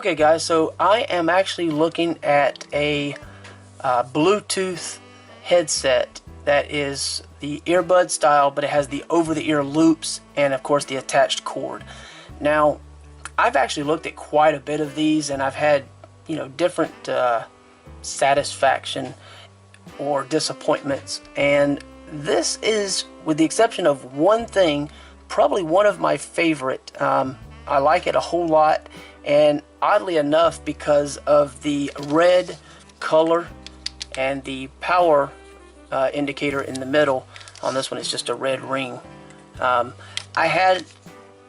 Okay guys, so I am actually looking at a Bluetooth headset that is the earbud style, but it has the over-the-ear loops and of course the attached cord. Now, I've actually looked at quite a bit of these, and I've had, you know, different satisfaction or disappointments, and this is, with the exception of one thing, probably one of my favorite. I like it a whole lot, and oddly enough, because of the red color and the power indicator in the middle. On this one, it's just a red ring. I had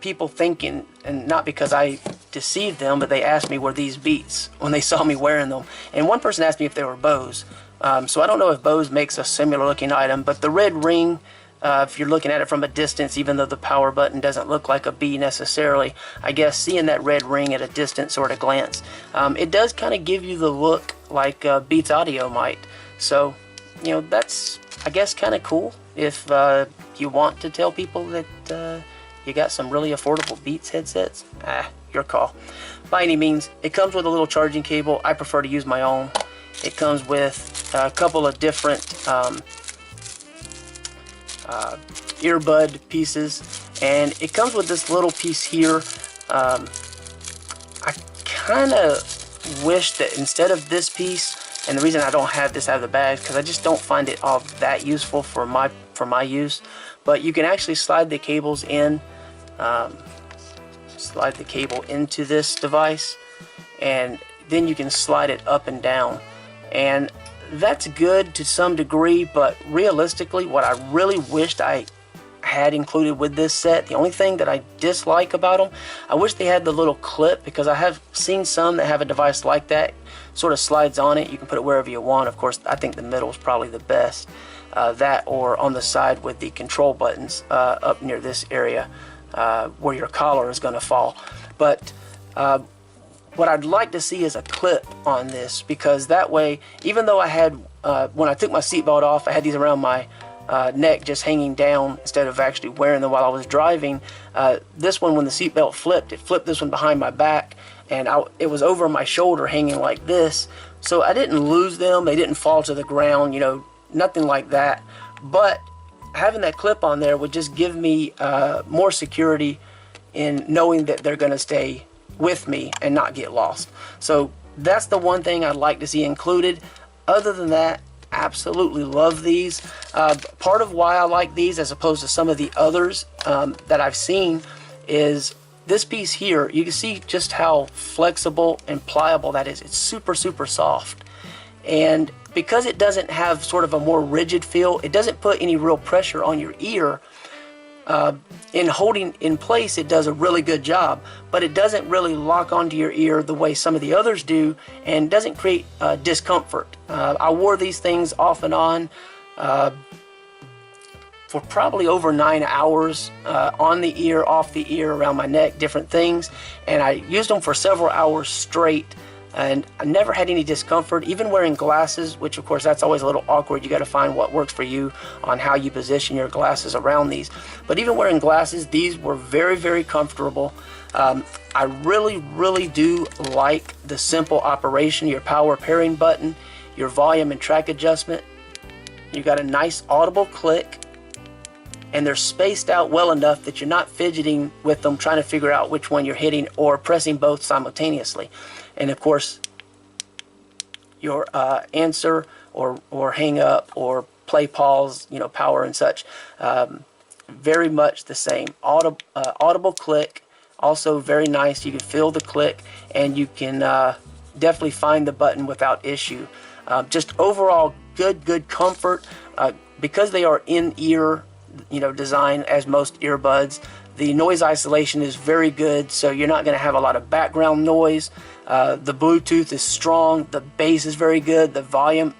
people thinking, and not because I deceived them, but they asked me were these Beats when they saw me wearing them. And one person asked me if they were Bose. So I don't know if Bose makes a similar looking item, but the red ring, if you're looking at it from a distance, even though the power button doesn't look like a B necessarily, I guess seeing that red ring at a distant sort of glance, it does kind of give you the look like Beats Audio might. So, you know, that's, I guess, kind of cool if you want to tell people that you got some really affordable Beats headsets. Your call. By any means, it comes with a little charging cable. I prefer to use my own. It comes with a couple of different earbud pieces, and it comes with this little piece here. I kind of wish that instead of this piece, and the reason I don't have this out of the bag because I just don't find it all that useful for my use, but you can actually slide the cables in, slide the cable into this device, and then you can slide it up and down, and that's good to some degree. But realistically, what I really wished I had included with this set, the only thing that I dislike about them, I wish they had the little clip, because I have seen some that have a device like that, sort of slides on it. You can put it wherever you want. Of course, I think the middle is probably the best. That, or on the side with the control buttons up near this area where your collar is going to fall. But what I'd like to see is a clip on this, because that way, even though I had, when I took my seatbelt off, I had these around my neck just hanging down instead of actually wearing them while I was driving. This one, when the seatbelt flipped, it flipped this one behind my back, and it was over my shoulder hanging like this. So I didn't lose them. They didn't fall to the ground, you know, nothing like that. But having that clip on there would just give me more security in knowing that they're going to stay with me and not get lost. So that's the one thing I'd like to see included. Other than that, absolutely love these. Part of why I like these as opposed to some of the others that I've seen is this piece here. You can see just how flexible and pliable that is. It's super, super soft. And because it doesn't have sort of a more rigid feel, it doesn't put any real pressure on your ear. In holding in place, it does a really good job, but it doesn't really lock onto your ear the way some of the others do, and doesn't create discomfort. I wore these things off and on for probably over 9 hours, on the ear, off the ear, around my neck, different things, and I used them for several hours straight. And I never had any discomfort, even wearing glasses, which of course that's always a little awkward. You got to find what works for you on how you position your glasses around these. But even wearing glasses, these were very, very comfortable. I really, really do like the simple operation, your power pairing button, your volume and track adjustment. You got a nice audible click, and they're spaced out well enough that you're not fidgeting with them trying to figure out which one you're hitting or pressing both simultaneously. And of course, your answer or hang up or play pause, you know, power and such, very much the same. Audible click, also very nice. You can feel the click, and you can definitely find the button without issue. Just overall good comfort, because they are in-ear, you know, design as most earbuds. The noise isolation is very good, so you're not going to have a lot of background noise. The Bluetooth is strong. The bass is very good. The volume,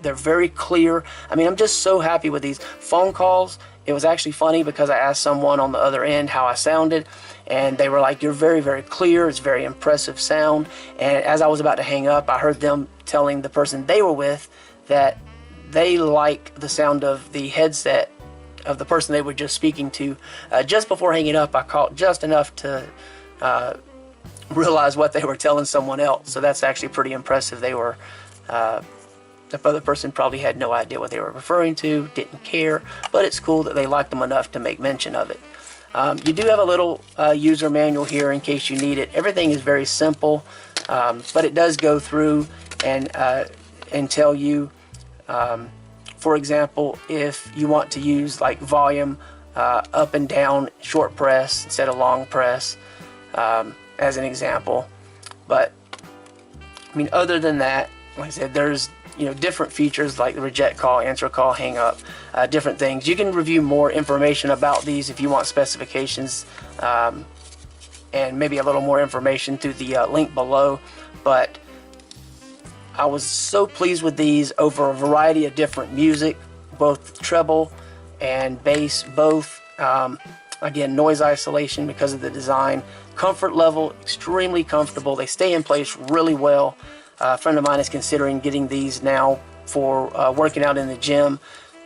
they're very clear. I mean, I'm just so happy with these. Phone calls, it was actually funny because I asked someone on the other end how I sounded, and they were like, you're very, very clear. It's very impressive sound. And as I was about to hang up, I heard them telling the person they were with that they like the sound of the headset of the person they were just speaking to. Just before hanging up, I caught just enough to realize what they were telling someone else. So that's actually pretty impressive. They were, the other person probably had no idea what they were referring to, didn't care, but it's cool that they liked them enough to make mention of it. You do have a little user manual here in case you need it. Everything is very simple, but it does go through and tell you, for example, if you want to use like volume up and down short press instead of long press, as an example. But I mean, other than that, like I said, there's different features like the reject call, answer call, hang up, different things. You can review more information about these if you want specifications, and maybe a little more information through the link below. But I was so pleased with these over a variety of different music, both treble and bass, both. Again, noise isolation because of the design. Comfort level, extremely comfortable. They stay in place really well. A friend of mine is considering getting these now for working out in the gym.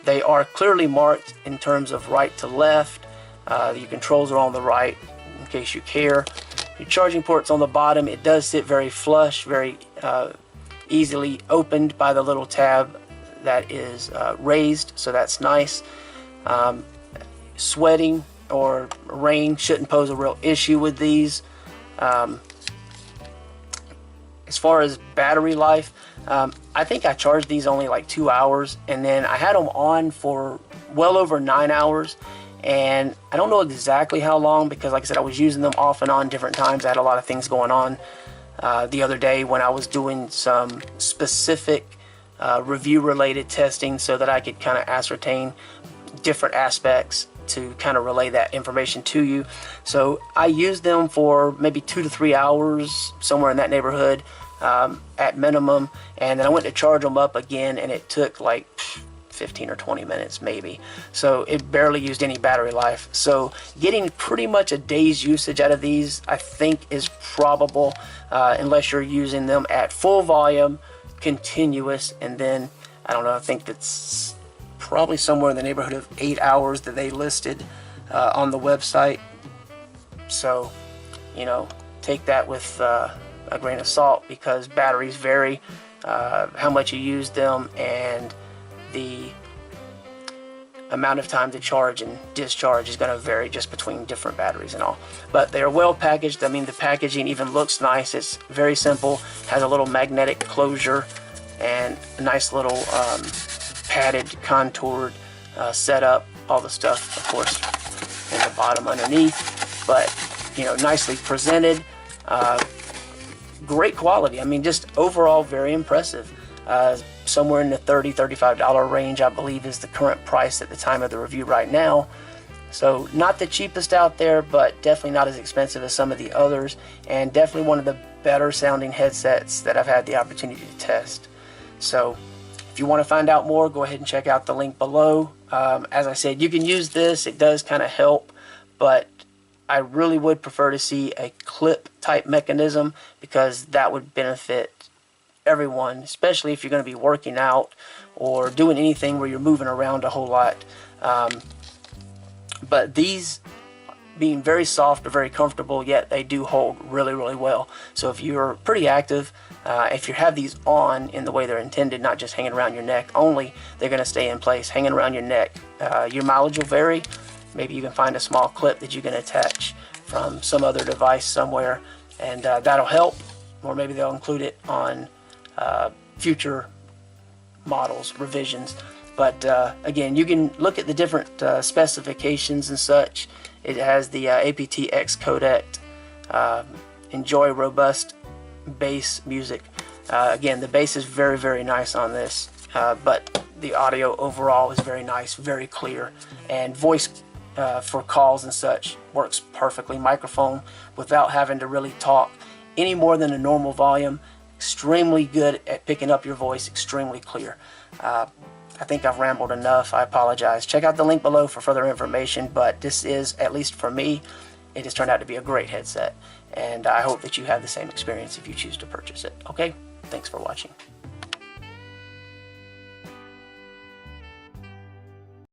They are clearly marked in terms of right to left. Your controls are on the right, in case you care. Your charging port's on the bottom. It does sit very flush, very easily opened by the little tab that is raised, so that's nice. Sweating or rain shouldn't pose a real issue with these. As far as battery life, I think I charged these only like 2 hours, and then I had them on for well over 9 hours, and I don't know exactly how long because, like I said, I was using them off and on different times. I had a lot of things going on the other day when I was doing some specific review related testing so that I could kind of ascertain different aspects to kind of relay that information to you. So I used them for maybe 2 to 3 hours, somewhere in that neighborhood, at minimum, and then I went to charge them up again, and it took like 15 or 20 minutes maybe. So it barely used any battery life. So getting pretty much a day's usage out of these, I think, is probable, unless you're using them at full volume, continuous, and then, I don't know, I think that's probably somewhere in the neighborhood of 8 hours that they listed on the website. So, take that with a grain of salt, because batteries vary, how much you use them, and the amount of time to charge and discharge is going to vary just between different batteries and all. But they're well packaged. I mean, the packaging even looks nice. It's very simple, has a little magnetic closure and a nice little padded, contoured setup. All the stuff, of course, in the bottom underneath, but nicely presented. Great quality. I mean, just overall very impressive. Somewhere in the $30–$35 range, I believe, is the current price at the time of the review right now. So not the cheapest out there, but definitely not as expensive as some of the others, and definitely one of the better sounding headsets that I've had the opportunity to test. So if you want to find out more, go ahead and check out the link below. As I said, you can use this. It does kind of help, but I really would prefer to see a clip type mechanism, because that would benefit everyone, especially if you're going to be working out or doing anything where you're moving around a whole lot. But these, being very soft or very comfortable, yet they do hold really, really well. So if you're pretty active, if you have these on in the way they're intended, not just hanging around your neck only, they're going to stay in place, hanging around your neck. Your mileage will vary. Maybe you can find a small clip that you can attach from some other device somewhere, and that'll help. Or maybe they'll include it on future models, revisions. But again, you can look at the different specifications and such. It has the aptX codec, enjoy robust bass music. Again, the bass is very, very nice on this, but the audio overall is very nice, very clear, and voice for calls and such works perfectly. Microphone without having to really talk any more than a normal volume. Extremely good at picking up your voice, extremely clear. I think I've rambled enough. I apologize. Check out the link below for further information, but this is, at least for me, it has turned out to be a great headset, and I hope that you have the same experience if you choose to purchase it. Okay? Thanks for watching.